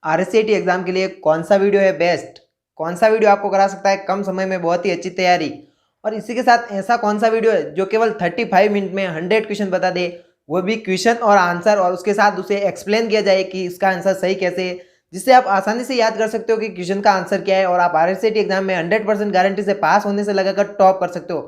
आरएससीटी exam के लिए कौन सा वीडियो है बेस्ट, कौन सा वीडियो आपको करा सकता है कम समय में बहुत ही अच्छी तैयारी, और इसी के साथ ऐसा कौन सा वीडियो है जो केवल 35 मिनट में 100 क्वेश्चन बता दे, वो भी क्वेश्चन और आंसर, और उसके साथ उसे एक्सप्लेन किया जाए कि इसका आंसर सही कैसे है, जिससे आप आसानी से याद कर सकते हो कि क्वेश्चन का आंसर क्या है और आप आरएससीटी एग्जाम में 100% गारंटी से पास होने से लगाकर टॉप कर सकते हो।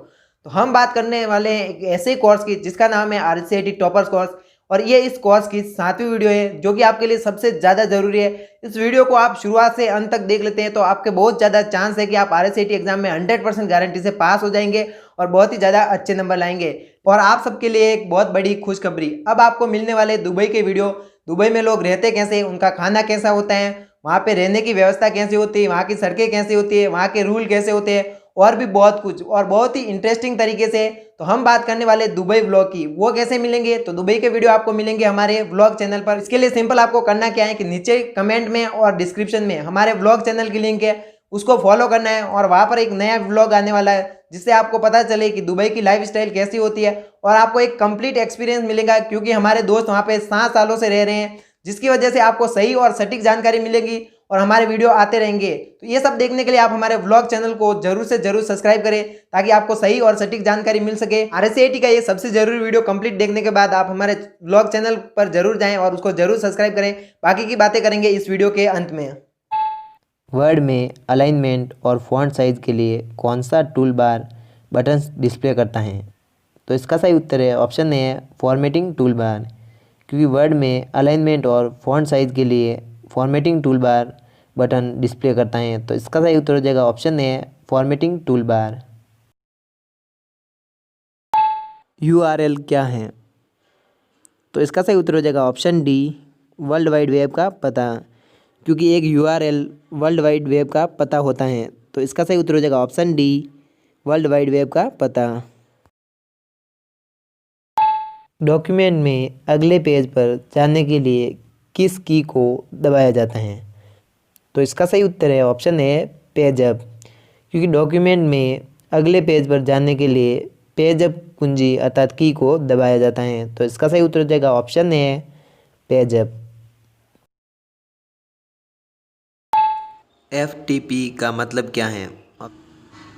तो हम बात करने वाले हैं एक ऐसे कोर्स की जिसका नाम है आरएससीटी टॉपर्स कोर्स, और ये इस कोर्स की 7वीं वीडियो है जो कि आपके लिए सबसे ज़्यादा ज़रूरी है। इस वीडियो को आप शुरुआत से अंत तक देख लेते हैं तो आपके बहुत ज़्यादा चांस है कि आप आरएससीटी एग्जाम में 100% गारंटी से पास हो जाएंगे और बहुत ही ज़्यादा अच्छे नंबर लाएंगे। और आप सबके लिए एक बहुत बड़ी खुशखबरी, अब आपको मिलने वाले दुबई के वीडियो, दुबई में लोग रहते कैसे, उनका खाना कैसा होता है, वहाँ पे रहने की व्यवस्था कैसी होती है, वहाँ की सड़कें कैसी होती है, वहाँ के रूल कैसे होते हैं, और भी बहुत कुछ, और बहुत ही इंटरेस्टिंग तरीके से। तो हम बात करने वाले दुबई व्लॉग की, वो कैसे मिलेंगे, तो दुबई के वीडियो आपको मिलेंगे हमारे व्लॉग चैनल पर। इसके लिए सिंपल आपको करना क्या है कि नीचे कमेंट में और डिस्क्रिप्शन में हमारे व्लॉग चैनल की लिंक है, उसको फॉलो करना है, और वहाँ पर एक नया व्लॉग आने वाला है जिससे आपको पता चले कि दुबई की लाइफ स्टाइल कैसी होती है, और आपको एक कंप्लीट एक्सपीरियंस मिलेगा क्योंकि हमारे दोस्त वहाँ पे 7 सालों से रह रहे हैं, जिसकी वजह से आपको सही और सटीक जानकारी मिलेगी और हमारे वीडियो आते रहेंगे। तो ये सब देखने के लिए आप हमारे व्लॉग चैनल को जरूर से जरूर सब्सक्राइब करें ताकि आपको सही और सटीक जानकारी मिल सके। आरएससीटी का ये सबसे जरूरी वीडियो कंप्लीट देखने के बाद आप हमारे व्लॉग चैनल पर जरूर जाएं और उसको जरूर सब्सक्राइब करें। बाकी की बातें करेंगे इस वीडियो के अंत में। वर्ड में अलाइनमेंट और फॉन्ट साइज के लिए कौन सा टूल बार बटन्स डिस्प्ले करता है? तो इसका सही उत्तर है ऑप्शन ए है फॉर्मेटिंग टूल बार, क्योंकि वर्ड में अलाइनमेंट और फॉन्ट साइज के लिए formatting tool bar button display करता है। तो इसका सही उत्तर हो जाएगा ऑप्शन ए है फॉर्मेटिंग टूल बार। यूआरएल क्या है? तो इसका सही उत्तर हो जाएगा option D world wide web का पता, क्योंकि एक यूआरएल वर्ल्ड वाइड वेब का पता होता है। तो इसका सही उत्तर हो जाएगा option D world wide web का पता। डॉक्यूमेंट में अगले पेज पर जाने के लिए किस की को दबाया जाता है? तो इसका सही उत्तर है ऑप्शन ए पेज अप, क्योंकि डॉक्यूमेंट में अगले पेज पर जाने के लिए पेज अप कुंजी अर्थात की को दबाया जाता है। तो इसका सही उत्तर हो जाएगा ऑप्शन ए पेज अप। एफटीपी का मतलब क्या है?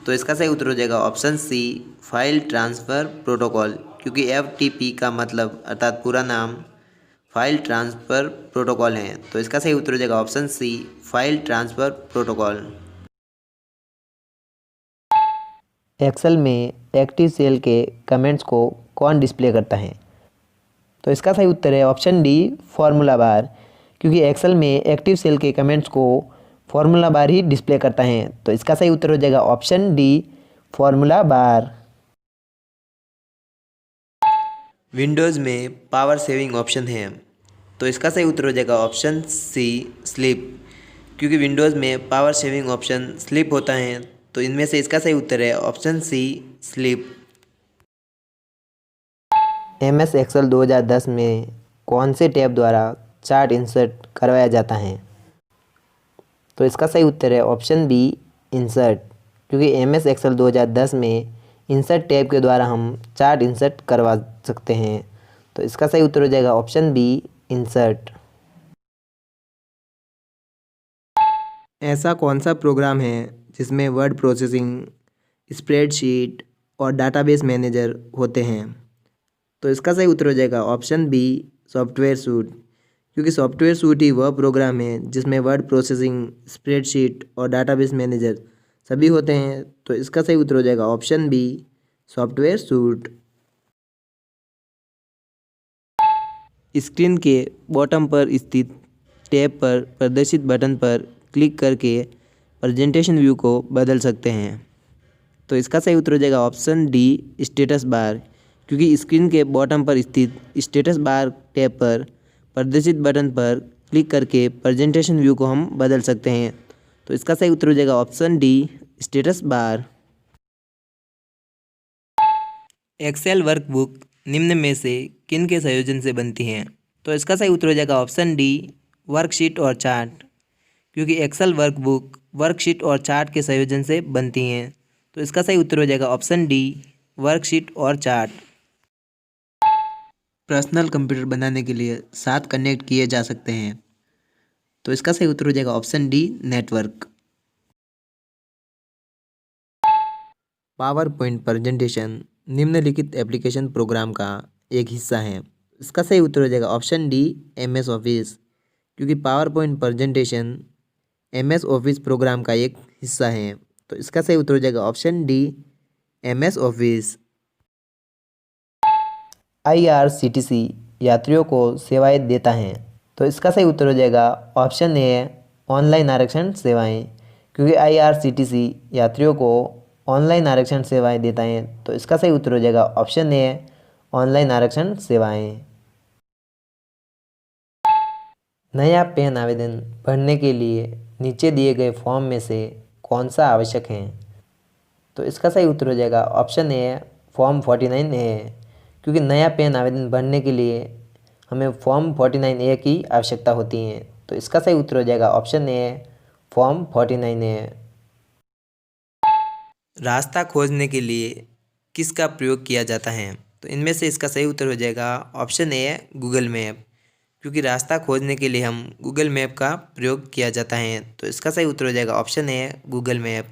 तो इसका सही उत्तर हो जाएगा option C file transfer protocol, क्योंकि एफटीपी का मतलब अर्थात पूरा नाम फाइल ट्रांसफ़र प्रोटोकॉल है। तो इसका सही उत्तर हो जाएगा option C file transfer protocol. Excel में एक्टिव सेल के कमेंट्स को कौन डिस्प्ले करता है? तो इसका सही उत्तर है ऑप्शन डी फॉर्मूला बार, क्योंकि एक्सेल में एक्टिव सेल के कमेंट्स को फॉर्मूला बार ही डिस्प्ले करता है। तो इसका सही उत्तर हो जाएगा option D formula bar. Windows में पावर सेविंग ऑप्शन है, तो इसका सही उत्तर हो जाएगा ऑप्शन सी स्लीप, क्योंकि विंडोज़ में पावर सेविंग ऑप्शन स्लीप होता है। तो इनमें से इसका सही उत्तर है option C sleep. MS Excel 2010 में कौन से टैब द्वारा चार्ट इंसर्ट करवाया जाता है? तो इसका सही उत्तर है ऑप्शन बी इंसर्ट, क्योंकि एमएस एक्सेल 2010 में इंसर्ट टैब के द्वारा हम चार्ट इंसर्ट करवा सकते हैं। तो इसका सही उत्तर हो जाएगा ऑप्शन बी इंसर्ट। ऐसा कौन सा प्रोग्राम है जिसमें वर्ड प्रोसेसिंग, स्प्रेडशीट और डाटाबेस मैनेजर होते हैं? तो इसका सही उत्तर हो जाएगा ऑप्शन बी सॉफ्टवेयर सूट, क्योंकि सॉफ्टवेयर सूट ही वह प्रोग्राम है जिसमें वर्ड प्रोसेसिंग, स्प्रेडशीट और डाटाबेस मैनेजर सभी होते हैं। तो इसका सही उत्तर हो जाएगा option B software suite. Screen के बॉटम पर स्थित टैब पर प्रदर्शित बटन पर क्लिक करके प्रेजेंटेशन व्यू को बदल सकते हैं। तो इसका सही उत्तर हो जाएगा ऑप्शन डी स्टेटस बार, क्योंकि स्क्रीन के बॉटम पर स्थित स्टेटस बार टैब पर प्रदर्शित बटन पर क्लिक करके प्रेजेंटेशन व्यू को हम बदल सकते हैं। तो इसका सही उत्तर हो जाएगा option D status bar. Excel workbook निम्न में से किन के संयोजन से बनती हैं? तो इसका सही उत्तर हो जाएगा ऑप्शन डी वर्कशीट और चार्ट, क्योंकि एक्सेल वर्कबुक वर्कशीट और चार्ट के संयोजन से बनती हैं। तो इसका सही उत्तर हो जाएगा ऑप्शन डी वर्कशीट और चार्ट। पर्सनल कंप्यूटर बनाने के लिए 7 कनेक्ट किए जा सकते हैं। तो इसका सही उत्तर हो जाएगा option D network. PowerPoint presentation निम्नलिखित एप्लीकेशन प्रोग्राम का एक हिस्सा है। इसका सही उत्तर हो जाएगा ऑप्शन डी MS ऑफिस, क्योंकि PowerPoint presentation MS Office program का एक हिस्सा है। तो इसका सही उत्तर हो जाएगा option D MS office. IRCTC यात्रियों को सेवाएं देता है। तो इसका सही उत्तर हो जाएगा ऑप्शन ए ऑनलाइन आरक्षण सेवाएं, क्योंकि IRCTC यात्रियों को ऑनलाइन आरक्षण सेवाएं देता है। तो इसका सही उत्तर हो जाएगा ऑप्शन ए ऑनलाइन आरक्षण सेवाएं। नया पैन आवेदन भरने के लिए नीचे दिए गए फॉर्म में से कौन सा आवश्यक है? तो इसका सही उत्तर हो जाएगा ऑप्शन ए फॉर्म 49A, क्योंकि नया पैन आवेदन भरने के लिए हमें फॉर्म 49A की आवश्यकता होती है। तो इसका सही उत्तर हो जाएगा ऑप्शन ए फॉर्म 49A। रास्ता खोजने के लिए किसका प्रयोग किया जाता है? तो इनमें से इसका सही उत्तर हो जाएगा ऑप्शन ए गूगल मैप, क्योंकि रास्ता खोजने के लिए हम गूगल मैप का प्रयोग किया जाता है। तो इसका सही उत्तर हो जाएगा ऑप्शन ए गूगल मैप।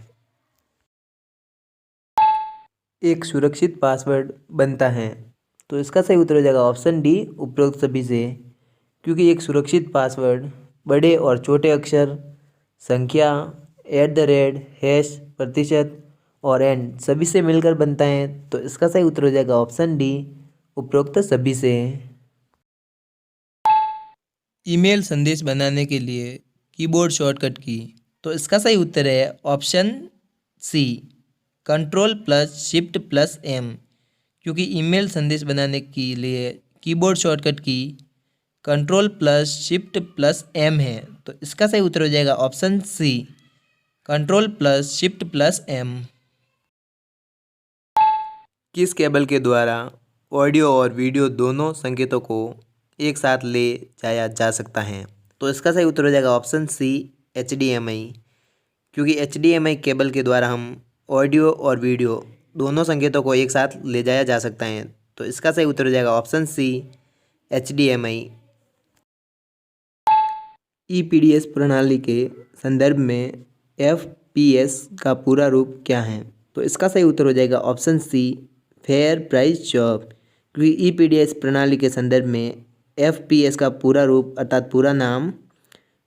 एक सुरक्षित पासवर्ड बनता है। तो इसका सही उत्तर हो जाएगा ऑप्शन डी उपरोक्त सभी से, क्योंकि एक सुरक्षित पासवर्ड बड़े और छोटे अक्षर, संख्या, @ प्रतिशत और एंड सभी से मिलकर बनता है। तो इसका सही उत्तर हो जाएगा ऑप्शन डी उपरोक्त सभी से। ईमेल संदेश बनाने के लिए कीबोर्ड शॉर्टकट की। तो इसका सही उत्तर है ऑप्शन सी Ctrl+Shift+M, क्योंकि ईमेल संदेश बनाने के लिए कीबोर्ड शॉर्टकट की Ctrl+Shift+M है। तो इसका सही उत्तर हो जाएगा ऑप्शन सी Ctrl+Shift+M। किस केबल के द्वारा ऑडियो और वीडियो दोनों संकेतों को एक साथ ले जाया जा सकता है? तो इसका सही उत्तर हो जाएगा ऑप्शन सी HDMI, क्योंकि HDMI केबल के द्वारा हम ऑडियो और वीडियो दोनों संकेतों को एक साथ ले जाया जा सकता है। तो इसका सही उत्तर हो जाएगा ऑप्शन सी HDMI। EPDS प्रणाली के संदर्भ में FPS का पूरा रूप क्या है? तो इसका सही उत्तर हो जाएगा option C fair price shop, क्योंकि EPDS प्रणाली के संदर्भ में FPS का पूरा रूप अर्थात पूरा नाम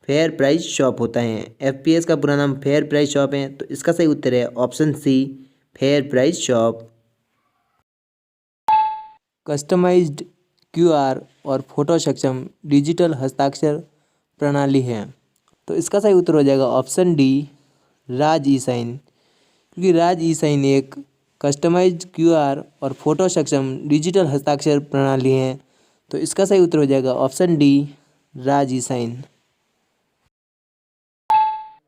फेयर प्राइस शॉप होता है। FPS का पूरा नाम फेयर प्राइस शॉप है। तो इसका सही उत्तर है option C fair price shop. Customized QR और फोटो सक्षम डिजिटल हस्ताक्षर प्रणाली है। तो इसका सही उत्तर हो जाएगा option D Raj e sign, क्योंकि राज ई साइन एक कस्टमाइज्ड QR और फोटो सक्षम डिजिटल हस्ताक्षर प्रणाली है। तो इसका सही उत्तर हो जाएगा option D Raj e sign.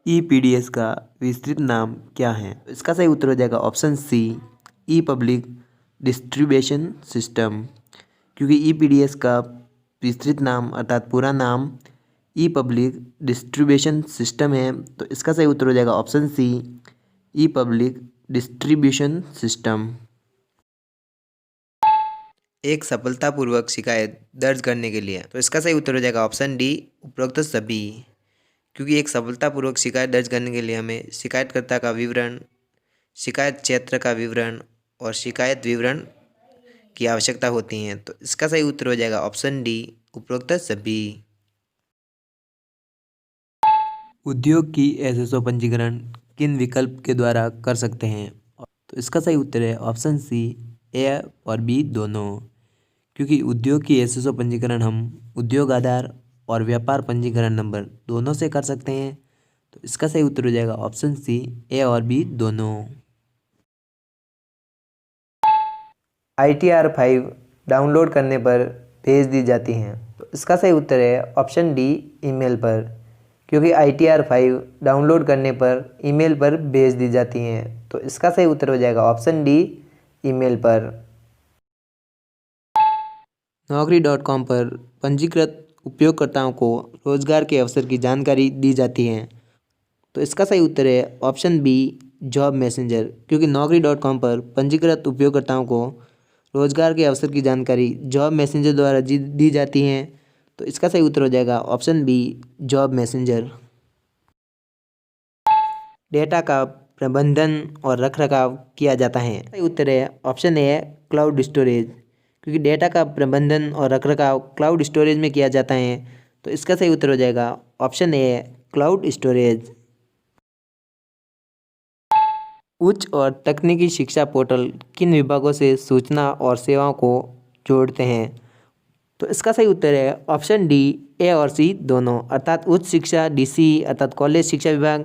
EPDS का विस्तृत नाम क्या है? तो इसका सही उत्तर हो जाएगा ऑप्शन सी ई पब्लिक डिस्ट्रीब्यूशन सिस्टम, क्योंकि EPDS का विस्तृत नाम अर्थात पूरा नाम ई पब्लिक डिस्ट्रीब्यूशन सिस्टम है। तो इसका सही उत्तर हो जाएगा ऑप्शन सी ई पब्लिक डिस्ट्रीब्यूशन सिस्टम। एक सफलतापूर्वक शिकायत दर्ज करने के लिए। तो इसका सही उत्तर हो जाएगा ऑप्शन डी उपरोक्त सभी, क्योंकि एक सफलतापूर्वक शिकायत दर्ज करने के लिए हमें शिकायतकर्ता का विवरण, शिकायत क्षेत्र का विवरण और शिकायत विवरण की आवश्यकता होती है। तो इसका सही उत्तर हो जाएगा ऑप्शन डी उपरोक्त सभी। उद्योग की SSO पंजीकरण किन विकल्प के द्वारा कर सकते हैं? तो इसका सही उत्तर है ऑप्शन सी ए और बी दोनों, क्योंकि उद्योग की SSO पंजीकरण हम उद्योग आधार और व्यापार पंजीकरण नंबर दोनों से कर सकते हैं। तो इसका सही उत्तर हो जाएगा ऑप्शन सी ए और बी दोनों। ITR 5 डाउनलोड करने पर भेज दी जाती हैं। तो इसका सही उत्तर है ऑप्शन डी ईमेल पर, क्योंकि ITR 5 डाउनलोड करने पर ईमेल पर भेज दी जाती हैं। तो इसका सही उत्तर हो जाएगा ऑप्शन डी ईमेल पर। Naukri.com पर पंजीकृत उपयोगकर्ताओं को रोजगार के अवसर की जानकारी दी जाती है। तो इसका सही उत्तर है ऑप्शन बी जॉब मैसेंजर, क्योंकि Naukri.com पर पंजीकृत उपयोगकर्ताओं को रोजगार के अवसर की जानकारी जॉब मैसेंजर द्वारा दी जाती हैं। तो इसका सही उत्तर हो जाएगा option B job messenger. Data का प्रबंधन और रखरखाव किया जाता है, सही उत्तर है ऑप्शन ए है क्लाउड स्टोरेज, क्योंकि डेटा का प्रबंधन और रखरखाव क्लाउड स्टोरेज में किया जाता है। तो इसका सही उत्तर हो जाएगा ऑप्शन ए है क्लाउड स्टोरेज। उच्च और तकनीकी शिक्षा पोर्टल किन विभागों से सूचना और सेवाओं को जोड़ते हैं? तो इसका सही उत्तर है ऑप्शन डी ए और सी दोनों, अर्थात उच्च शिक्षा डीसी अर्थात कॉलेज शिक्षा विभाग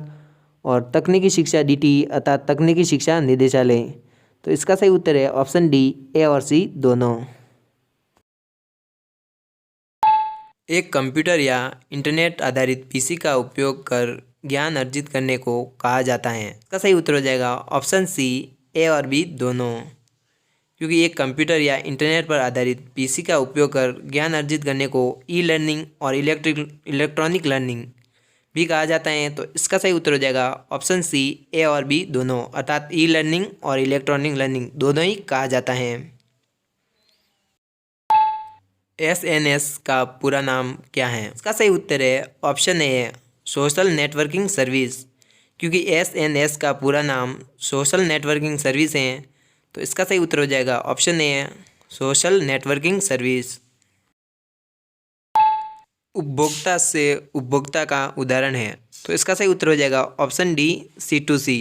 और तकनीकी शिक्षा डीटी अर्थात तकनीकी शिक्षा निदेशालय। तो इसका सही उत्तर है ऑप्शन डी ए और सी दोनों। एक कंप्यूटर या इंटरनेट आधारित पीसी का उपयोग कर ज्ञान अर्जित करने को कहा जाता है। इसका सही उत्तर हो जाएगा ऑप्शन सी ए और बी दोनों, क्योंकि एक कंप्यूटर या इंटरनेट पर आधारित पीसी का उपयोग कर ज्ञान अर्जित करने को ई लर्निंग और इलेक्ट्रॉनिक लर्निंग भी कहा जाता है। तो इसका सही उत्तर हो जाएगा ऑप्शन सी ए और बी दोनों, अर्थात ई लर्निंग और इलेक्ट्रॉनिक लर्निंग दोनों ही कहा जाता है। एसएनएस का पूरा नाम क्या है? इसका सही उत्तर है option A social networking service, क्योंकि एसएनएस का पूरा नाम सोशल नेटवर्किंग सर्विस है। तो इसका सही उत्तर हो जाएगा ऑप्शन ए सोशल नेटवर्किंग सर्विस। उपभोक्ता से उपभोक्ता का उदाहरण है, तो इसका सही उत्तर हो जाएगा ऑप्शन डी C2C,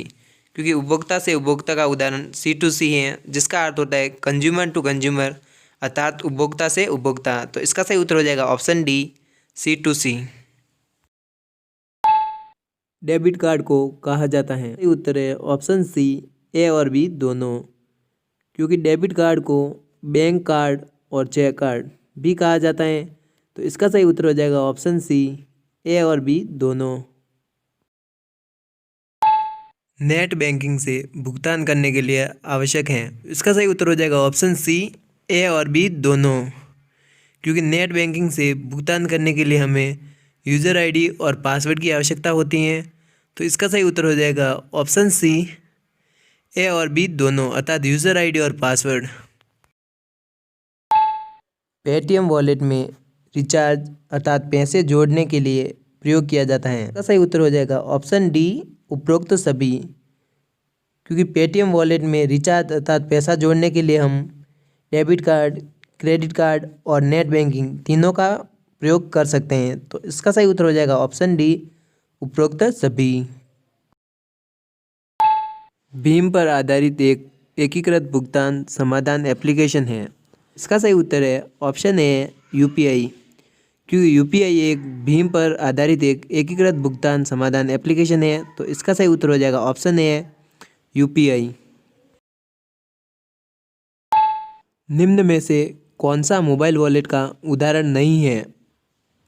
क्योंकि उपभोक्ता से उपभोक्ता का उदाहरण C2C है, जिसका अर्थ होता है कंज्यूमर टू कंज्यूमर, अर्थात उपभोक्ता से उपभोक्ता। तो इसका सही उत्तर हो जाएगा option D C2C। Debit card को कहा जाता है, सही उत्तर है ऑप्शन सी ए और बी दोनों, क्योंकि डेबिट कार्ड को बैंक कार्ड और चेक कार्ड भी कहा जाता है। तो इसका सही उत्तर हो जाएगा ऑप्शन सी ए और बी दोनों। नेट बैंकिंग से भुगतान करने के लिए आवश्यक है, इसका सही उत्तर हो जाएगा ऑप्शन सी ए और बी दोनों, क्योंकि नेट बैंकिंग से भुगतान करने के लिए हमें यूज़र आईडी और पासवर्ड की आवश्यकता होती है। तो इसका सही उत्तर हो जाएगा ऑप्शन सी ए और बी दोनों, अर्थात यूज़र आईडी और पासवर्ड। पेटीएम वॉलेट में रिचार्ज अर्थात पैसे जोड़ने के लिए प्रयोग किया जाता है, इसका सही उत्तर हो जाएगा ऑप्शन डी उपरोक्त सभी, क्योंकि पेटीएम वॉलेट में रिचार्ज अर्थात पैसा जोड़ने के लिए हम डेबिट कार्ड, क्रेडिट कार्ड और नेट बैंकिंग तीनों का प्रयोग कर सकते हैं। तो इसका सही उत्तर हो जाएगा ऑप्शन डी उपरोक्त सभी। भीम पर आधारित एक एकीकृत भुगतान समाधान एप्लीकेशन है, इसका सही उत्तर है ऑप्शन ए यूपीआई, क्योंकि यूपीआई एक भीम पर आधारित एक एकीकृत भुगतान समाधान एप्लीकेशन है। तो इसका सही उत्तर हो जाएगा ऑप्शन ए यूपीआई। निम्न में से कौन सा मोबाइल वॉलेट का उदाहरण नहीं है?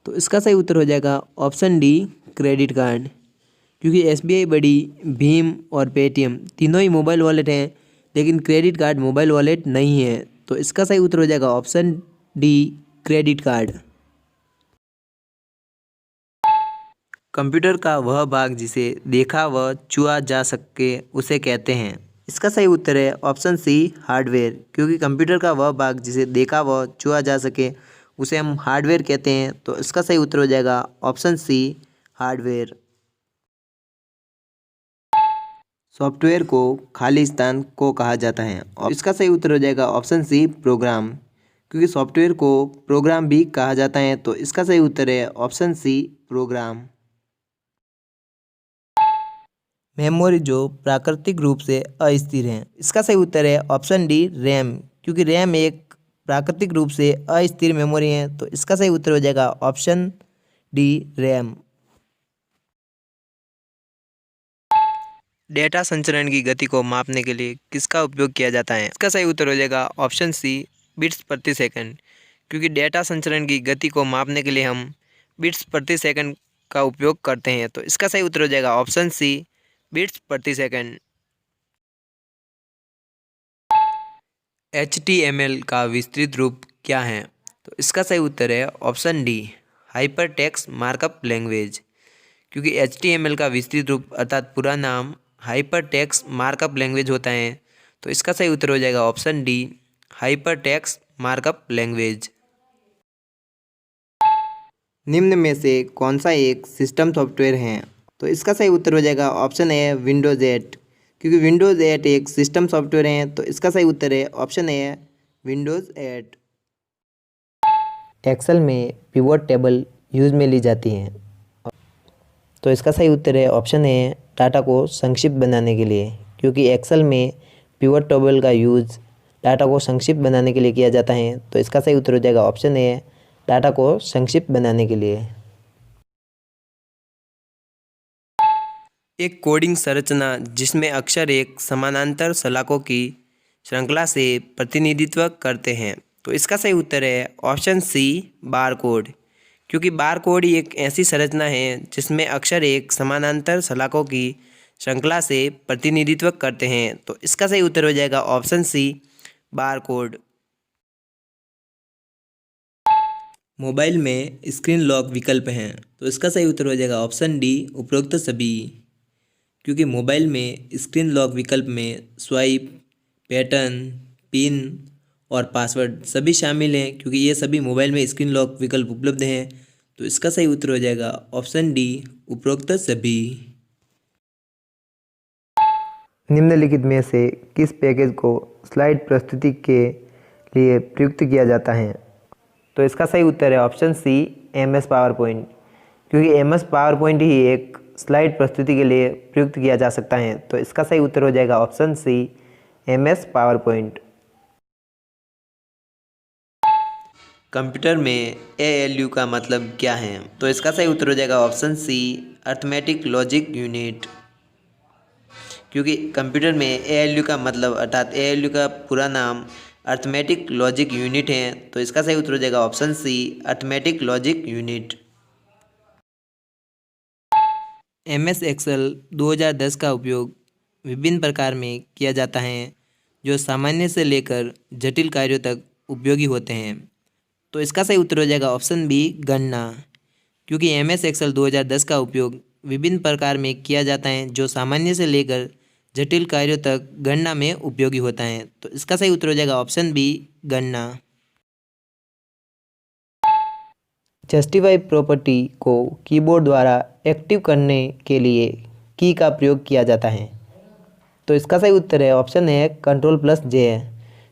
तो इसका सही उत्तर हो जाएगा ऑप्शन डी क्रेडिट कार्ड, क्योंकि एसबीआई बड़ी, भीम और पेटीएम तीनों ही मोबाइल वॉलेट हैं, लेकिन क्रेडिट कार्ड मोबाइल वॉलेट नहीं है। तो इसका सही उत्तर हो जाएगा option D credit card. Computer का वह भाग जिसे देखा व छुआ जा सके उसे कहते हैं, इसका सही उत्तर है ऑप्शन सी हार्डवेयर, क्योंकि कंप्यूटर का वह भाग जिसे देखा व छुआ जा सके उसे हम हार्डवेयर कहते हैं। तो इसका सही उत्तर हो जाएगा ऑप्शन सी हार्डवेयर। सॉफ्टवेयर को खाली स्थान को कहा जाता है, और इसका सही उत्तर हो जाएगा ऑप्शन सी प्रोग्राम, क्योंकि सॉफ्टवेयर को प्रोग्राम भी कहा जाता है। तो इसका सही उत्तर है ऑप्शन सी प्रोग्राम। मेमोरी जो प्राकृतिक रूप से अस्थिर है, इसका सही उत्तर है ऑप्शन डी रैम, क्योंकि रैम एक प्राकृतिक रूप से अस्थिर मेमोरी है। तो इसका सही उत्तर हो जाएगा ऑप्शन डी रैम। डेटा संचरण की गति को मापने के लिए किसका उपयोग किया जाता है? इसका सही उत्तर हो जाएगा ऑप्शन सी बिट्स प्रति सेकंड, क्योंकि डेटा संचरण की गति को मापने के लिए हम बिट्स प्रति सेकंड का उपयोग करते हैं। तो इसका सही उत्तर हो जाएगा ऑप्शन सी बिट्स प्रति सेकंड। HTML का विस्तृत रूप क्या है? तो इसका सही उत्तर है option D hyper text markup language, क्योंकि HTML का विस्तृत रूप अर्थात पूरा नाम हाइपर टेक्स्ट मार्कअप लैंग्वेज होता है। तो इसका सही उत्तर हो जाएगा option D hyper text markup language. निम्न में से कौन सा एक सिस्टम सॉफ्टवेयर है? तो इसका सही उत्तर हो जाएगा ऑप्शन ए विंडोज़ 8, क्योंकि विंडोज़ 8 एक सिस्टम सॉफ्टवेयर है। तो इसका सही उत्तर है ऑप्शन ए विंडोज़ 8। एक्सेल में पिवट टेबल यूज में ली जाती हैं। तो इसका सही उत्तर है ऑप्शन ए डाटा को संक्षिप्त बनाने के लिए, क्योंकि एक्सेल में पिवट टेबल का यूज़ डाटा को संक्षिप्त बनाने के लिए किया जाता है। तो इसका सही उत्तर हो जाएगा ऑप्शन ए डाटा को संक्षिप्त बनाने के लिए। एक कोडिंग संरचना जिसमें अक्षर एक समानांतर सलाखों की श्रृंखला से प्रतिनिधित्व करते हैं। तो इसका सही उत्तर है ऑप्शन सी बार कोड, क्योंकि बार कोड ही एक ऐसी संरचना है जिसमें अक्षर एक समानांतर सलाखों की श्रृंखला से प्रतिनिधित्व करते हैं। तो इसका सही उत्तर हो जाएगा option C bar code. Mobile में स्क्रीन लॉक विकल्प हैं। तो इसका सही उत्तर हो जाएगा ऑप्शन डी उपरोक्त सभी, क्योंकि मोबाइल में स्क्रीन लॉक विकल्प में स्वाइप, पैटर्न, पिन और पासवर्ड सभी शामिल हैं, क्योंकि ये सभी मोबाइल में स्क्रीन लॉक विकल्प उपलब्ध हैं। तो इसका सही उत्तर हो जाएगा ऑप्शन डी उपरोक्त सभी। निम्नलिखित में से किस पैकेज को स्लाइड प्रस्तुति के लिए प्रयुक्त किया जाता है? तो इसका सही उत्तर है option C MS PowerPoint, क्योंकि MS पावर पॉइंट ही एक स्लाइड प्रस्तुति के लिए प्रयुक्त किया जा सकता है। तो इसका सही उत्तर हो जाएगा option C MS PowerPoint. Computer में ALU का मतलब क्या है? तो इसका सही उत्तर हो जाएगा option C arithmetic logic unit, क्योंकि कंप्यूटर में ALU का मतलब अर्थात ALU का पूरा नाम अर्थमेटिक लॉजिक यूनिट है। तो इसका सही उत्तर हो जाएगा option C arithmetic logic unit. MS Excel 2010 का उपयोग विभिन्न प्रकार में किया जाता है, जो सामान्य से लेकर जटिल कार्यों तक उपयोगी होते हैं। तो इसका सही उत्तर हो जाएगा ऑप्शन बी गणना, क्योंकि MS एक्सेल 2010 का उपयोग विभिन्न प्रकार में किया जाता है, जो सामान्य से लेकर जटिल कार्यों तक गणना में उपयोगी होता है। तो इसका सही उत्तर हो जाएगा ऑप्शन बी गणना। जस्टिफाई प्रॉपर्टी को कीबोर्ड द्वारा एक्टिव करने के लिए की का प्रयोग किया जाता है। तो इसका सही उत्तर है ऑप्शन ए Ctrl+J है,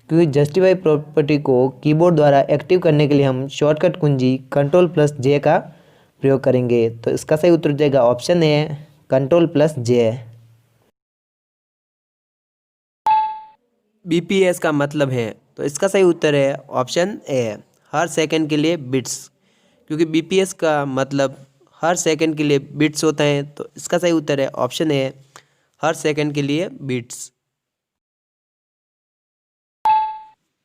क्योंकि जस्टिफाई प्रॉपर्टी को कीबोर्ड द्वारा एक्टिव करने के लिए हम शॉर्टकट कुंजी Ctrl+J का प्रयोग करेंगे। तो इसका सही उत्तर हो जाएगा ऑप्शन ए Ctrl+J। BPS का मतलब है। तो इसका सही उत्तर है ऑप्शन ए हर सेकंड के लिए बिट्स, क्योंकि BPS का मतलब हर सेकंड के लिए बिट्स होता है। तो इसका सही उत्तर है ऑप्शन ए हर सेकंड के लिए बिट्स।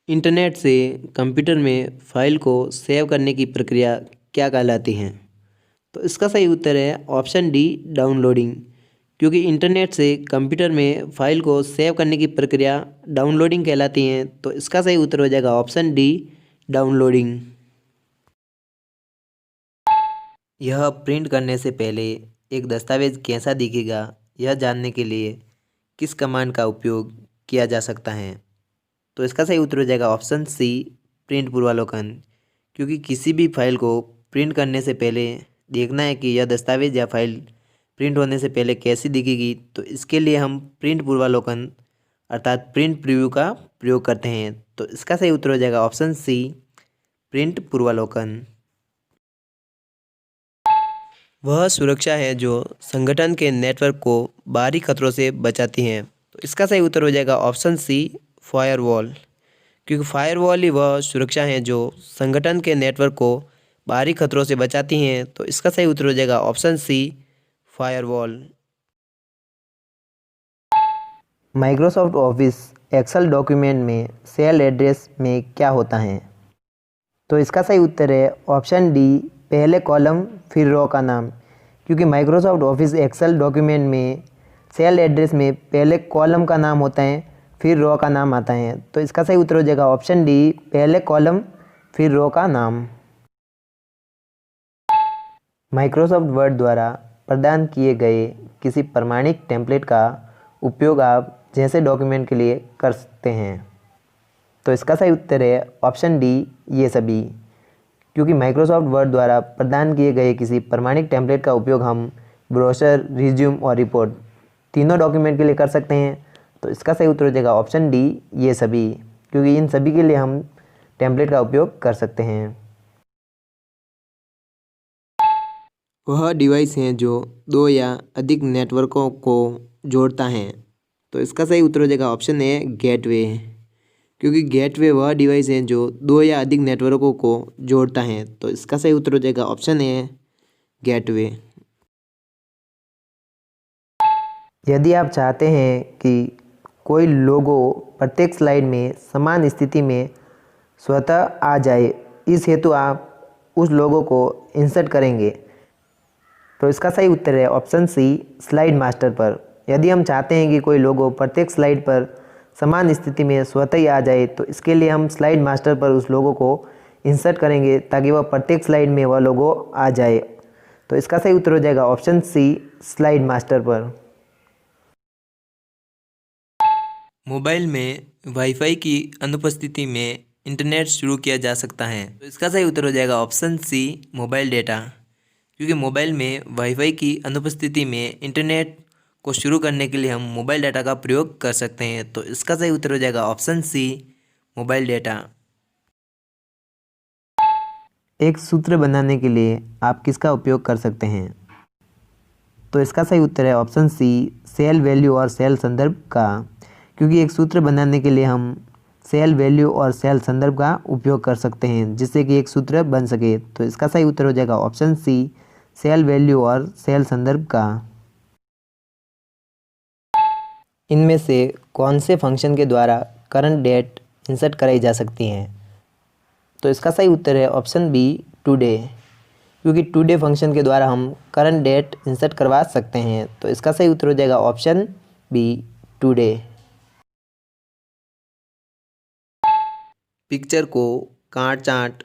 इंटरनेट से कंप्यूटर में फाइल को सेव करने की प्रक्रिया क्या कहलाती है? तो इसका सही उत्तर है ऑप्शन डी डाउनलोडिंग, क्योंकि इंटरनेट से कंप्यूटर में फाइल को सेव करने की प्रक्रिया डाउनलोडिंग कहलाती है। तो इसका सही उत्तर हो जाएगा ऑप्शन डी डाउनलोडिंग। यह प्रिंट करने से पहले एक दस्तावेज कैसा दिखेगा, यह जानने के लिए किस कमांड का उपयोग किया जा सकता है? तो इसका सही उत्तर हो जाएगा ऑप्शन सी प्रिंट पूर्वावलोकन, क्योंकि किसी भी फाइल को प्रिंट करने से पहले देखना है कि यह दस्तावेज या फाइल प्रिंट होने से पहले कैसी दिखेगी। तो इसके लिए हम प्रिंट पूर्वावलोकन अर्थात प्रिंट प्रीव्यू का प्रयोग करते हैं। तो इसका सही उत्तर हो जाएगा ऑप्शन सी प्रिंट पूर्वावलोकन। वह सुरक्षा है जो संगठन के नेटवर्क को बाहरी खतरों से बचाती है। तो इसका सही उत्तर हो जाएगा ऑप्शन सी फायरवॉल, क्योंकि फायरवॉल ही वह सुरक्षा है जो संगठन के नेटवर्क को बाहरी खतरों से बचाती हैं। तो इसका सही उत्तर हो जाएगा option C firewall. Microsoft Office Excel document में सेल एड्रेस में क्या होता है? तो इसका सही उत्तर है ऑप्शन डी पहले कॉलम फिर रो का नाम, क्योंकि माइक्रोसॉफ्ट ऑफिस एक्सेल डॉक्यूमेंट में सेल एड्रेस में पहले कॉलम का नाम होता है फिर रो का नाम आता है। तो इसका सही उत्तर हो जाएगा ऑप्शन डी पहले कॉलम फिर रो का नाम। माइक्रोसॉफ्ट वर्ड द्वारा प्रदान किए गए किसी प्रमाणिक टेम्पलेट का उपयोग आप जैसे डॉक्यूमेंट के लिए कर सकते हैं? तो इसका सही उत्तर है ऑप्शन डी ये सभी, क्योंकि माइक्रोसॉफ्ट वर्ड द्वारा प्रदान किए गए किसी प्रमाणिक टेम्पलेट का उपयोग हम ब्रोशर, रिज्यूम और रिपोर्ट तीनों डॉक्यूमेंट के लिए कर सकते हैं। तो इसका सही उत्तर हो जाएगा ऑप्शन डी, ये सभी, क्योंकि इन सभी के लिए हम टेम्पलेट का उपयोग कर सकते हैं। वह डिवाइस हैं जो दो या अधिक नेटवर्कों को जोड़ता है। तो इसका सही उत्तर हो जाएगा ऑप्शन ए, गेटवे, क्योंकि गेटवे वह डिवाइस है जो दो या अधिक नेटवर्कों को जोड़ता है। तो इसका सही उत्तर हो जाएगा ऑप्शन ए, गेटवे। यदि आप चाहते हैं कि कोई लोगो प्रत्येक स्लाइड में समान स्थिति में स्वतः आ जाए, इस हेतु आप उस लोगो को इंसर्ट करेंगे। तो इसका सही उत्तर है ऑप्शन सी, स्लाइड मास्टर पर। यदि हम चाहते हैं कि कोई लोगो प्रत्येक स्लाइड पर समान स्थिति में स्वतः ही आ जाए, तो इसके लिए हम स्लाइड मास्टर पर उस लोगो को इंसर्ट करेंगे ताकि वह प्रत्येक स्लाइड में वह लोगो आ जाए। तो इसका सही उत्तर हो जाएगा ऑप्शन सी, स्लाइड मास्टर पर। मोबाइल में वाईफाई की अनुपस्थिति में इंटरनेट शुरू किया जा सकता है। तो इसका सही उत्तर हो जाएगा ऑप्शन सी, मोबाइल डेटा, क्योंकि मोबाइल में वाईफाई की अनुपस्थिति में इंटरनेट को शुरू करने के लिए हम मोबाइल डाटा का प्रयोग कर सकते हैं। तो इसका सही उत्तर हो जाएगा ऑप्शन सी, मोबाइल डेटा। एक सूत्र बनाने के लिए आप किसका उपयोग कर सकते हैं? तो इसका सही उत्तर है ऑप्शन सी, सेल वैल्यू और सेल संदर्भ का, क्योंकि एक सूत्र बनाने के लिए हम सेल वैल्यू और सेल संदर्भ का उपयोग कर सकते हैं जिससे कि एक सूत्र बन सके। तो इसका सही उत्तर हो जाएगा ऑप्शन सी, सेल वैल्यू और सेल संदर्भ का। इनमें से कौन से फंक्शन के द्वारा करंट डेट इंसर्ट कराई जा सकती है? तो इसका सही उत्तर है ऑप्शन बी, टुडे, क्योंकि टुडे फंक्शन के द्वारा हम करंट डेट इंसर्ट करवा सकते हैं। तो इसका सही उत्तर हो जाएगा ऑप्शन बी, टुडे। पिक्चर को काट छांट,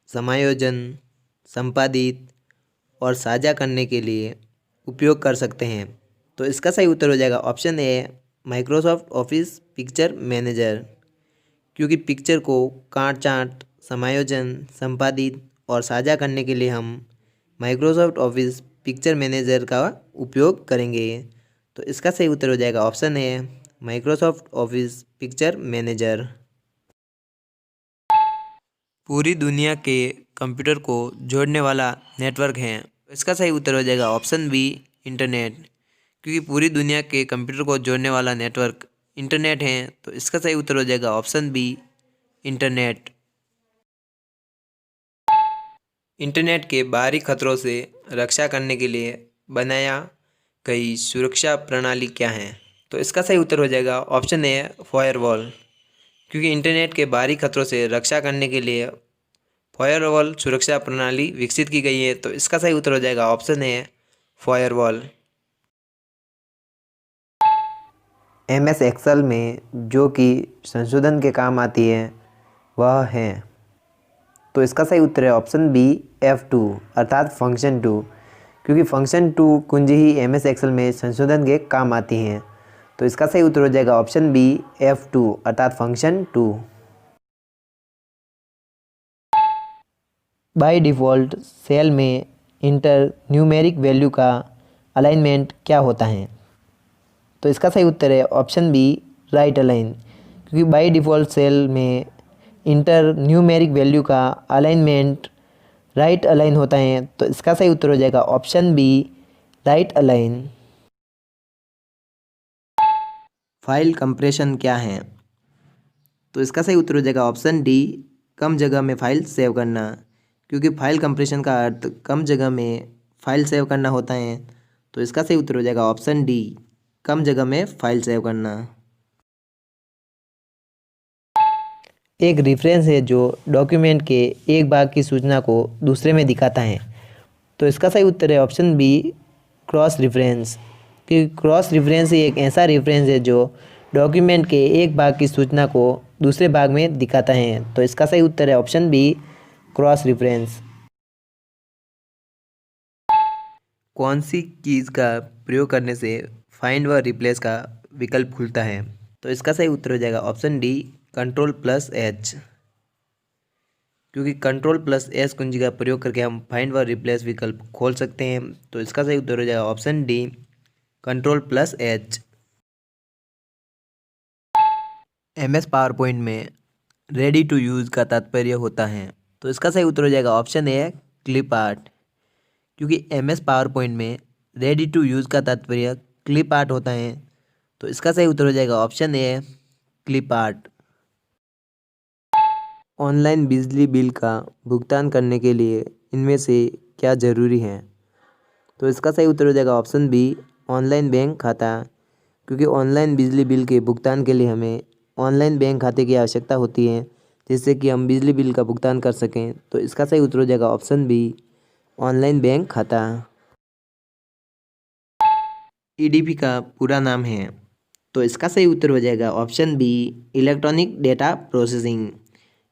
समायोजन, संपादित और साझा करने के लिए उपयोग कर सकते हैं। तो इसका सही उत्तर हो जाएगा ऑप्शन ए, माइक्रोसॉफ्ट ऑफिस पिक्चर मैनेजर, क्योंकि पिक्चर को काट छांट, समायोजन, संपादित और साझा करने के लिए हम माइक्रोसॉफ्ट ऑफिस पिक्चर मैनेजर का उपयोग करेंगे। तो इसका सही उत्तर हो जाएगा ऑप्शन ए, माइक्रोसॉफ्ट ऑफिस पिक्चर मैनेजर। पूरी दुनिया के कंप्यूटर को जोड़ने वाला नेटवर्क है। इसका सही उत्तर हो जाएगा ऑप्शन बी, इंटरनेट, क्योंकि पूरी दुनिया के कंप्यूटर को जोड़ने वाला नेटवर्क इंटरनेट है। तो इसका सही उत्तर हो जाएगा ऑप्शन बी, इंटरनेट। इंटरनेट के बाहरी खतरों से रक्षा करने के लिए बनाया गई सुरक्षा प्रणाली क्या है? तो इसका सही उत्तर हो जाएगा ऑप्शन ए, फायरवॉल, क्योंकि इंटरनेट के बाहरी खतरों से रक्षा करने के लिए फायरवॉल सुरक्षा प्रणाली विकसित की गई है। तो इसका सही उत्तर हो जाएगा option A, firewall. MS Excel में जो कि संशोधन के काम आती है वह है। तो इसका सही उत्तर है ऑप्शन बी, F2 अर्थात फंक्शन 2, क्योंकि फंक्शन 2 कुंजी ही MS एक्सेल में संशोधन के काम आती हैं। तो इसका सही उत्तर हो जाएगा ऑप्शन बी, F2 अर्थात फंक्शन 2। बाय डिफ़ॉल्ट सेल में इंटर न्यूमेरिक वैल्यू का अलाइनमेंट क्या होता है? तो इसका सही उत्तर है ऑप्शन बी, राइट अलाइन, क्योंकि बाय डिफ़ॉल्ट सेल में इंटर न्यूमेरिक वैल्यू का अलाइनमेंट राइट अलाइन होता है। तो इसका सही उत्तर हो जाएगा option B, right align. File compression क्या है? तो इसका सही उत्तर हो जाएगा ऑप्शन डी, कम जगह में फाइल सेव करना, क्योंकि फाइल कंप्रेशन का अर्थ कम जगह में फाइल सेव करना होता है। तो इसका सही उत्तर हो जाएगा ऑप्शन डी, कम जगह में फाइल सेव करना। एक रेफरेंस है जो डॉक्यूमेंट के एक भाग की सूचना को दूसरे में दिखाता है। तो इसका सही उत्तर है ऑप्शन बी, क्रॉस रेफरेंस, क्योंकि क्रॉस रेफरेंस एक ऐसा रेफरेंस है जो डॉक्यूमेंट के एक भाग की सूचना को दूसरे भाग में दिखाता है। तो इसका सही उत्तर है ऑप्शन बी, क्रॉस रेफरेंस। कौन सी कीज़ का प्रयोग करने से फाइंड व रिप्लेस का विकल्प खुलता है? तो इसका सही उत्तर हो जाएगा ऑप्शन डी, Ctrl+H, क्योंकि कंट्रोल प्लस एस कुंजी का प्रयोग करके हम फाइंड व रिप्लेस विकल्प खोल सकते हैं। तो इसका सही उत्तर हो जाएगा option D, control plus H. MS power point में रेडी टू यूज़ का तात्पर्य होता है। तो इसका सही उत्तर हो जाएगा ऑप्शन ए, क्लिप आर्ट। क्योंकि MS पावर पॉइंट में रेडी टू यूज़ का तात्पर्य क्लिप आर्ट होता है। तो इसका सही उत्तर हो जाएगा ऑप्शन ए, क्लिप आर्ट। ऑनलाइन बिजली बिल का भुगतान करने के लिए इनमें से क्या ज़रूरी है? तो इसका सही उत्तर हो जाएगा ऑप्शन बी, ऑनलाइन बैंक खाता। क्योंकि ऑनलाइन बिजली बिल के भुगतान के लिए हमें ऑनलाइन बैंक खाते की आवश्यकता होती है, जिससे कि हम बिजली बिल का भुगतान कर सकें। तो इसका सही उत्तर हो जाएगा ऑप्शन बी, ऑनलाइन बैंक खाता। EDP का पूरा नाम है। तो इसका सही उत्तर हो जाएगा option B, electronic data processing.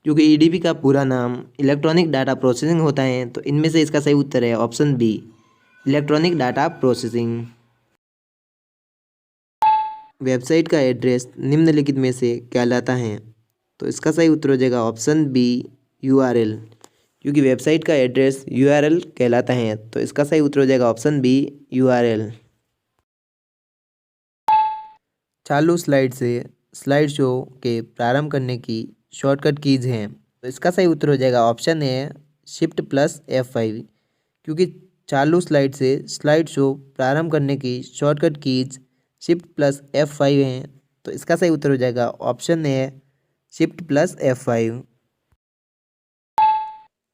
क्योंकि EDP का पूरा नाम इलेक्ट्रॉनिक डाटा प्रोसेसिंग होता है। तो इनमें से इसका सही उत्तर है option B, electronic data processing. Website का एड्रेस निम्नलिखित में से कहलाता है? तो इसका सही उत्तर हो जाएगा ऑप्शन बी, URL। क्योंकि वेबसाइट का एड्रेस URL कहलाता है। तो इसका सही उत्तर हो जाएगा ऑप्शन बी, URL। चालू स्लाइड से स्लाइड शो के प्रारंभ करने की शॉर्टकट कीज हैं। तो इसका सही उत्तर हो जाएगा ऑप्शन ए, शिफ्ट प्लस F5। क्योंकि चालू स्लाइड से स्लाइड शो प्रारंभ करने की shortcut keys shift plus F5 हैं। तो इसका सही उत्तर हो जाएगा ऑप्शन ए, शिफ्ट प्लस F5।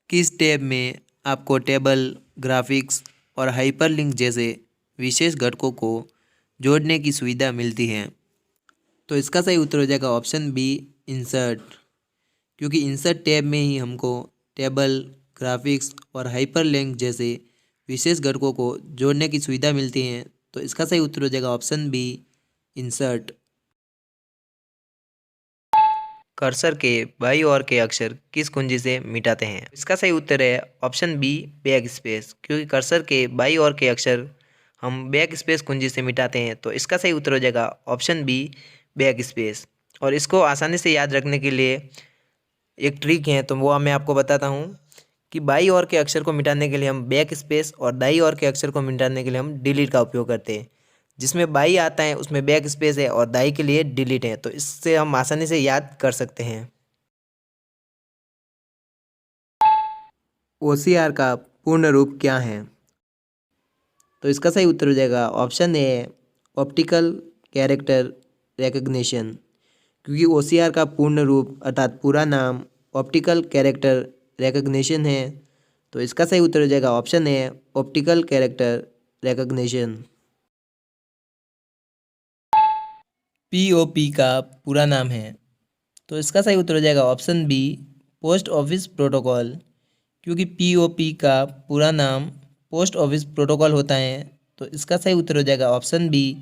किस टैब में आपको टेबल, ग्राफिक्स और हाइपरलिंक जैसे विशेष घटकों को जोड़ने की सुविधा मिलती है? तो इसका सही उत्तर हो जाएगा ऑप्शन बी, इंसर्ट। क्योंकि इंसर्ट टैब में ही हमको टेबल, ग्राफिक्स और हाइपरलिंक जैसे विशेष घटकों को जोड़ने की सुविधा मिलती है। तो इसका सही उत्तर हो जाएगा ऑप्शन बी, इंसर्ट। कर्सर के बाईं ओर के अक्षर किस कुंजी से मिटाते हैं? इसका सही उत्तर है ऑप्शन बी, बैक स्पेस। क्योंकि कर्सर के बाईं ओर के अक्षर हम बैक स्पेस कुंजी से मिटाते हैं। तो इसका सही उत्तर हो जाएगा ऑप्शन बी, बैक स्पेस। और इसको आसानी से याद रखने के लिए एक ट्रिक है, तो वो मैं आपको बताता हूँ कि बाईं ओर के अक्षर को मिटाने के लिए हम बैक स्पेस और दाईं ओर के अक्षर को मिटाने के लिए हम डिलीट का उपयोग करते हैं। जिसमें बाई आता है उसमें बैक स्पेस है और दाई के लिए डिलीट है। तो इससे हम आसानी से याद कर सकते हैं। OCR का पूर्ण रूप क्या है? तो इसका सही उत्तर हो जाएगा ऑप्शन ए, ऑप्टिकल कैरेक्टर रिकग्निशन। क्योंकि OCR का पूर्ण रूप अर्थात पूरा नाम ऑप्टिकल कैरेक्टर रिकग्निशन है। तो इसका सही उत्तर हो जाएगा ऑप्शन ए, ऑप्टिकल कैरेक्टर रिकग्निशन। POP का पूरा नाम है। तो इसका सही उत्तर हो जाएगा option B, post office protocol. क्योंकि POP का पूरा नाम पोस्ट ऑफिस प्रोटोकॉल होता है। तो इसका सही उत्तर हो जाएगा option B,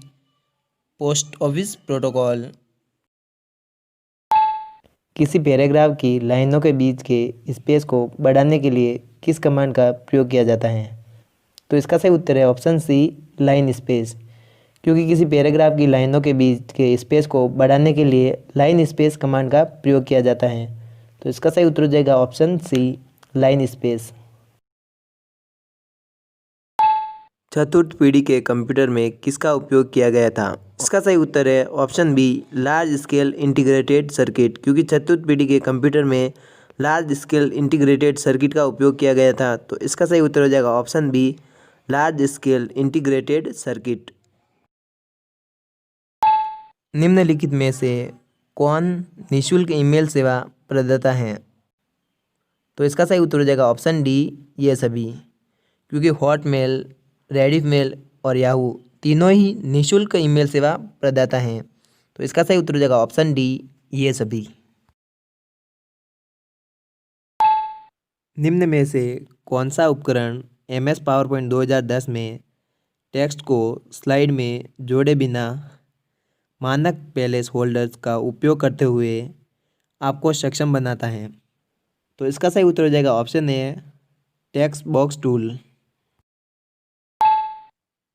post office protocol. किसी पैराग्राफ की लाइनों के बीच के स्पेस को बढ़ाने के लिए किस कमांड का प्रयोग किया जाता है? तो इसका सही उत्तर है ऑप्शन सी, लाइन स्पेस। क्योंकि किसी पैराग्राफ की लाइनों के बीच के स्पेस को बढ़ाने के लिए लाइन स्पेस कमांड का प्रयोग किया जाता है। तो इसका सही उत्तर हो जाएगा ऑप्शन सी, लाइन स्पेस। चतुर्थ पीढ़ी के कंप्यूटर में किसका उपयोग किया गया था? इसका सही उत्तर है option B, large scale integrated circuit. क्योंकि चतुर्थ पीढ़ी के कंप्यूटर में लार्ज स्केल इंटीग्रेटेड सर्किट का उपयोग किया गया था। तो इसका सही उत्तर हो जाएगा option B, large scale integrated circuit. निम्नलिखित में से कौन निःशुल्क ईमेल सेवा प्रदाता है? तो इसका सही उत्तर हो जाएगा ऑप्शन डी, ये सभी। क्योंकि हॉटमेल, रेडिफमेल और याहू तीनों ही निःशुल्क ईमेल सेवा प्रदाता हैं। तो इसका सही उत्तर हो जाएगा ऑप्शन डी, ये सभी। निम्न में से कौन सा उपकरण MS पावरपॉइंट 2010 में टेक्स्ट को स्लाइड में जोड़े बिना मानक प्लेस होल्डर्स का उपयोग करते हुए आपको सक्षम बनाता है? तो इसका सही उत्तर हो जाएगा ऑप्शन ए, टेक्स्ट बॉक्स टूल।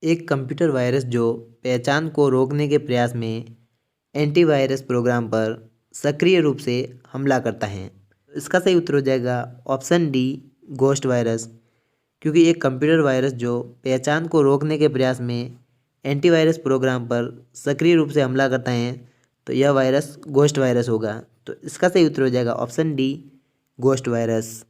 एक कंप्यूटर वायरस जो पहचान को रोकने के प्रयास में एंटीवायरस प्रोग्राम पर सक्रिय रूप से हमला करता है। इसका सही उत्तर हो जाएगा ऑप्शन डी घोस्ट वायरस, क्योंकि एक कंप्यूटर वायरस जो पहचान को रोकने के प्रयास में एंटीवायरस प्रोग्राम पर सक्रिय रूप से हमला करता है, तो यह वायरस घोस्ट वायरस होगा। तो इसका सही उत्तर हो जाएगा ऑप्शन डी घोस्ट वायरस।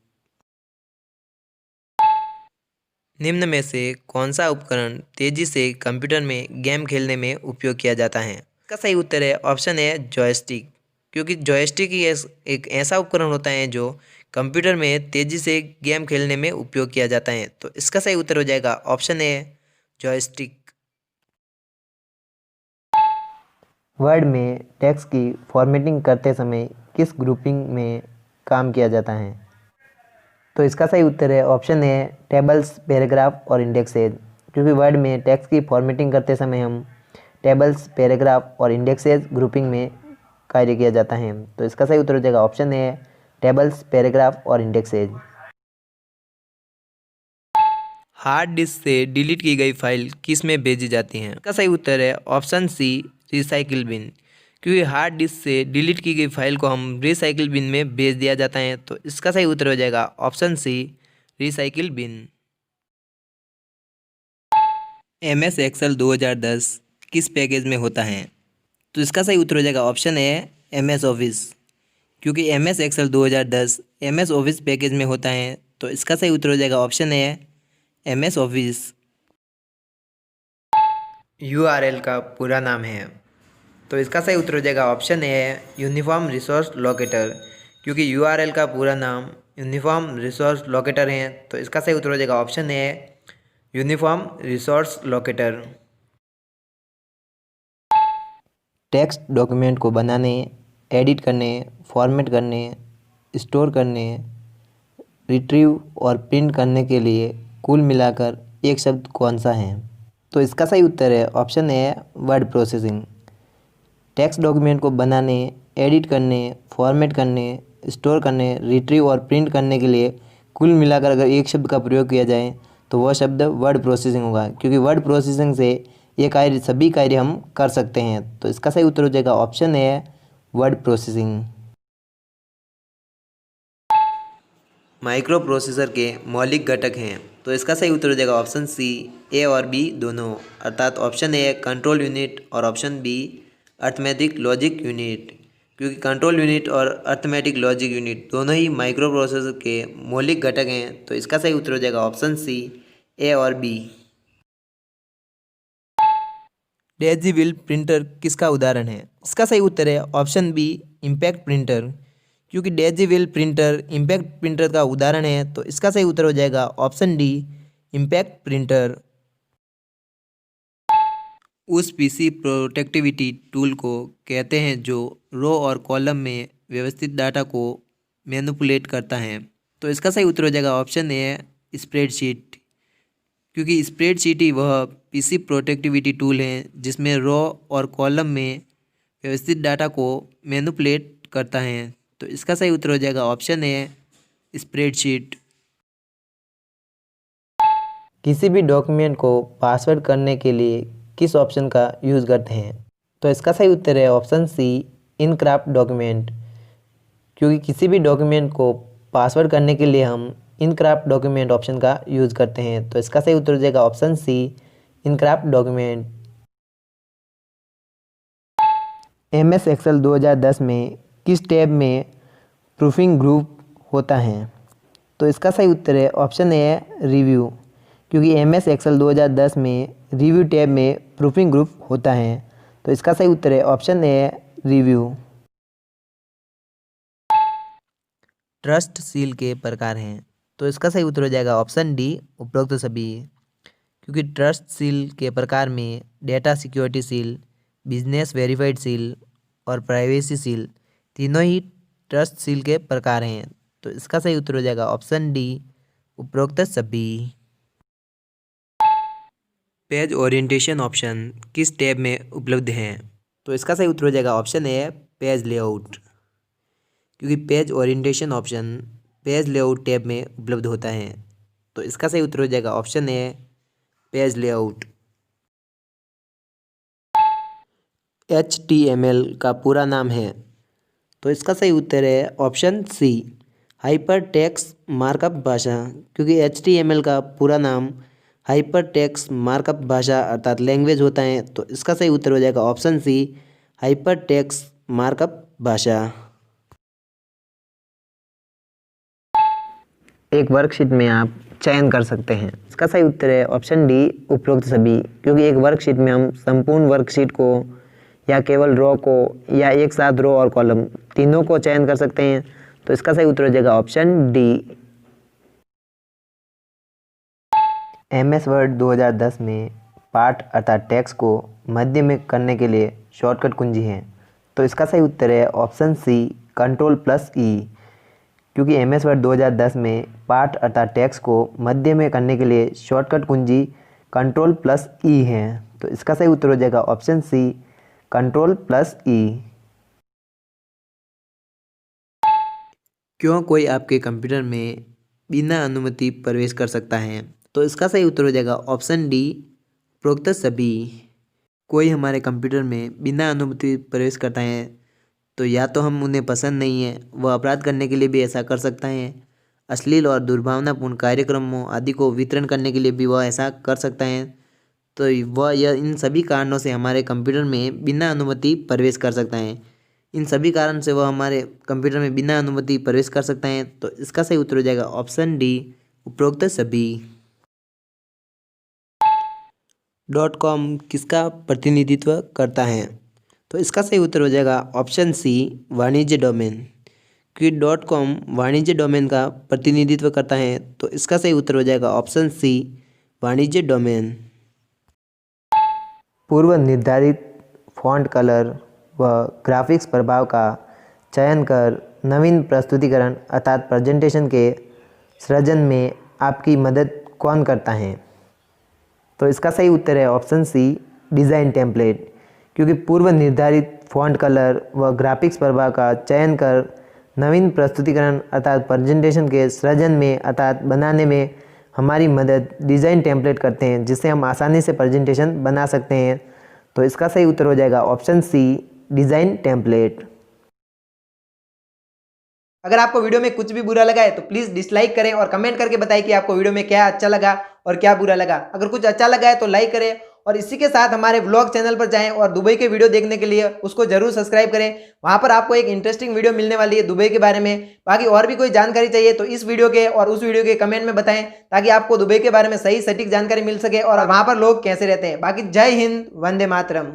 निम्न में से कौन सा उपकरण तेजी से कंप्यूटर में गेम खेलने में उपयोग किया जाता है? इसका सही उत्तर है ऑप्शन ए जॉयस्टिक, क्योंकि जॉयस्टिक ही एक ऐसा उपकरण होता है जो कंप्यूटर में तेजी से गेम खेलने में उपयोग किया जाता है। तो इसका सही उत्तर हो जाएगा ऑप्शन ए जॉयस्टिक। वर्ड में टेक्स्ट की फॉर्मेटिंग करते समय किस ग्रुपिंग में काम किया जाता है? तो इसका सही उत्तर है ऑप्शन ए टेबल्स, पैराग्राफ और इंडेक्सेज, क्योंकि वर्ड में टेक्स्ट की फॉर्मेटिंग करते समय हम टेबल्स, पैराग्राफ और इंडेक्सेज ग्रुपिंग में कार्य किया जाता है। तो इसका सही उत्तर हो जाएगा ऑप्शन ए टेबल्स, पैराग्राफ और इंडेक्सेज। हार्ड डिस्क से डिलीट की गई फाइल किस में भेजी जाती है? इसका सही उत्तर है ऑप्शन सी रिसाइकिल बिन, क्योंकि हार्ड डिस्क से डिलीट की गई फाइल को हम रिसाइकिल बिन में भेज दिया जाता है। तो इसका सही उत्तर हो जाएगा option C recycle bin. MS Excel 2010 किस पैकेज में होता है? तो इसका सही उत्तर हो जाएगा ऑप्शन ए MS ऑफिस, क्योंकि MS Excel 2010 MS office package में होता है। तो इसका सही उत्तर हो जाएगा option A MS office. URL का पूरा नाम है, तो इसका सही उत्तर हो जाएगा option a uniform resource locator, क्योंकि URL का पूरा नाम यूनिफॉर्म रिसोर्स लोकेटर है। तो इसका सही उत्तर हो जाएगा option a uniform resource locator. Text document को बनाने, एडिट करने, फॉर्मेट करने, स्टोर करने, रिट्रीव और प्रिंट करने के लिए कुल मिलाकर एक शब्द कौन सा है? तो इसका सही उत्तर है option a word processing. Text document को बनाने, एडिट करने, फॉर्मेट करने, स्टोर करने, रिट्रीव और प्रिंट करने के लिए कुल मिलाकर अगर एक शब्द का प्रयोग किया जाए तो वह शब्द वर्ड प्रोसेसिंग होगा, क्योंकि वर्ड प्रोसेसिंग से ये कार्य सभी कार्य हम कर सकते हैं। तो इसका सही उत्तर हो जाएगा option a word processing. Micro processor के मौलिक घटक हैं, तो इसका सही उत्तर हो जाएगा ऑप्शन सी ए और बी दोनों, अर्थात ऑप्शन ए कंट्रोल यूनिट और option B arithmetic logic unit, क्योंकि कंट्रोल यूनिट और अर्थमेटिक लॉजिक यूनिट दोनों ही माइक्रो प्रोसेसर के मौलिक घटक हैं। तो इसका सही उत्तर हो जाएगा ऑप्शन सी ए और बी। डेजिविल प्रिंटर किसका उदाहरण है? इसका सही उत्तर है ऑप्शन बी इम्पैक्ट प्रिंटर, क्योंकि डेजिविल प्रिंटर इम्पैक्ट प्रिंटर का उदाहरण है। तो इसका सही उत्तर हो जाएगा ऑप्शन डी इम्पैक्ट प्रिंटर। उस पीसी प्रोटेक्टिविटी टूल को कहते हैं जो रो और कॉलम में व्यवस्थित डाटा को मैनिपुलेट करता है। तो इसका सही उत्तर हो जाएगा ऑप्शन ए स्प्रेडशीट, क्योंकि स्प्रेडशीट ही वह पीसी प्रोटेक्टिविटी टूल है जिसमें रो और कॉलम में व्यवस्थित डाटा को मैनिपुलेट करता है। तो इसका सही उत्तर हो जाएगा ऑप्शन ए स्प्रेडशीट। किसी भी डॉक्यूमेंट को पासवर्ड करने के लिए किस ऑप्शन का यूज़ करते हैं? तो इसका सही उत्तर है ऑप्शन सी इनक्राफ्ट डॉक्यूमेंट, क्योंकि किसी भी डॉक्यूमेंट को पासवर्ड करने के लिए हम इनक्राफ्ट डॉक्यूमेंट ऑप्शन का यूज़ करते हैं। तो इसका सही उत्तर हो जाएगा option C encrypt document. MS Excel 2010 में किस टैब में प्रूफिंग ग्रुप होता है? तो इसका सही उत्तर है ऑप्शन ए रिव्यू, क्योंकि MS एक्सेल 2010 में रिव्यू टैब में प्रूफिंग ग्रुप होता है। तो इसका सही उत्तर है option a review. Trust seal के प्रकार हैं, तो इसका सही उत्तर हो जाएगा ऑप्शन डी उपरोक्त सभी, क्योंकि ट्रस्ट सील के प्रकार में data security seal, business verified seal और प्राइवेसी सील तीनों ही ट्रस्ट सील के प्रकार हैं। तो इसका सही उत्तर हो जाएगा ऑप्शन डी उपरोक्त सभी। पेज ओरिएंटेशन ऑप्शन किस टैब में उपलब्ध हैं? तो इसका सही उत्तर हो जाएगा ऑप्शन ए पेज लेआउट, क्योंकि page orientation option page layout tab में उपलब्ध होता है। तो इसका सही उत्तर हो जाएगा ऑप्शन ए पेज लेआउट। HTML का पूरा नाम है, तो इसका सही उत्तर है option C hyper text markup भाषा, क्योंकि HTML का पूरा नाम हाइपर टेक्स्ट मार्कअप भाषा अर्थात लैंग्वेज होता है। तो इसका सही उत्तर हो जाएगा option C, hyper text markup भाषा। एक वर्कशीट में आप चयन कर सकते हैं। इसका सही उत्तर है ऑप्शन डी, उपरोक्त सभी, क्योंकि एक वर्कशीट में हम संपूर्ण वर्कशीट को या केवल रो को या एक साथ रो और कॉलम तीनों को चयन कर सकते हैं। तो इसका सही उत्तर हो जाएगा ऑप्शन डी। MS वर्ड 2010 में पाठ अर्थात टेक्स्ट को मध्य में करने के लिए शॉर्टकट कुंजी है। तो इसका सही उत्तर है ऑप्शन सी, Ctrl+E, क्योंकि MS वर्ड 2010 में पाठ अर्थात टेक्स्ट को मध्य में करने के लिए शॉर्टकट कुंजी Ctrl+E है। तो इसका सही उत्तर हो जाएगा ऑप्शन सी, Ctrl+E। क्यों कोई आपके कंप्यूटर में बिना अनुमति प्रवेश कर सकता है? तो इसका सही उत्तर हो जाएगा ऑप्शन डी, उपरोक्त सभी। कोई हमारे कंप्यूटर में बिना अनुमति प्रवेश करता है तो या तो हम उन्हें पसंद नहीं है, वह अपराध करने के लिए भी ऐसा कर सकता है, अश्लील और दुर्भावनापूर्ण कार्यक्रमों आदि को वितरण करने के लिए भी वह ऐसा कर सकता है। तो वह इन सभी कारणों से हमारे कंप्यूटर में बिना अनुमति प्रवेश कर सकता है। इन सभी कारण से वह हमारे कंप्यूटर में बिना अनुमति प्रवेश कर सकता है। तो इसका सही उत्तर हो जाएगा ऑप्शन डी, उपरोक्त सभी। .com किसका प्रतिनिधित्व करता है? तो इसका सही उत्तर हो जाएगा ऑप्शन सी, वाणिज्य डोमेन, क्योंकि .com वाणिज्य डोमेन का प्रतिनिधित्व करता है। तो इसका सही उत्तर हो जाएगा ऑप्शन सी, वाणिज्य डोमेन। पूर्व निर्धारित फॉन्ट कलर व ग्राफिक्स प्रभाव का चयन कर नवीन प्रस्तुतिकरण अर्थात प्रेजेंटेशन के सृजन में आपकी मदद कौन करता है? तो इसका सही उत्तर है ऑप्शन सी, डिज़ाइन टेम्पलेट, क्योंकि पूर्व निर्धारित फॉन्ट कलर व ग्राफिक्स प्रभाव का चयन कर नवीन प्रस्तुतिकरण अर्थात प्रेजेंटेशन के सृजन में अर्थात बनाने में हमारी मदद डिज़ाइन टेम्पलेट करते हैं, जिससे हम आसानी से प्रेजेंटेशन बना सकते हैं। तो इसका सही उत्तर हो जाएगा ऑप्शन सी, डिज़ाइन टेम्पलेट। अगर आपको वीडियो में कुछ भी बुरा लगा है तो प्लीज़ डिसलाइक करें और कमेंट करके बताएं कि आपको वीडियो में क्या अच्छा लगा और क्या बुरा लगा। अगर कुछ अच्छा लगा है तो लाइक करें और इसी के साथ हमारे व्लॉग चैनल पर जाएं और दुबई के वीडियो देखने के लिए उसको जरूर सब्सक्राइब करें। वहां पर आपको एक इंटरेस्टिंग वीडियो मिलने वाली है दुबई के बारे में। बाकी और भी कोई जानकारी चाहिए तो इस वीडियो के और उस वीडियो के कमेंट में बताएं, ताकि आपको दुबई के बारे में सही सटीक जानकारी मिल सके और वहां पर लोग कैसे रहते हैं। बाकी जय हिंद, वंदे मातरम।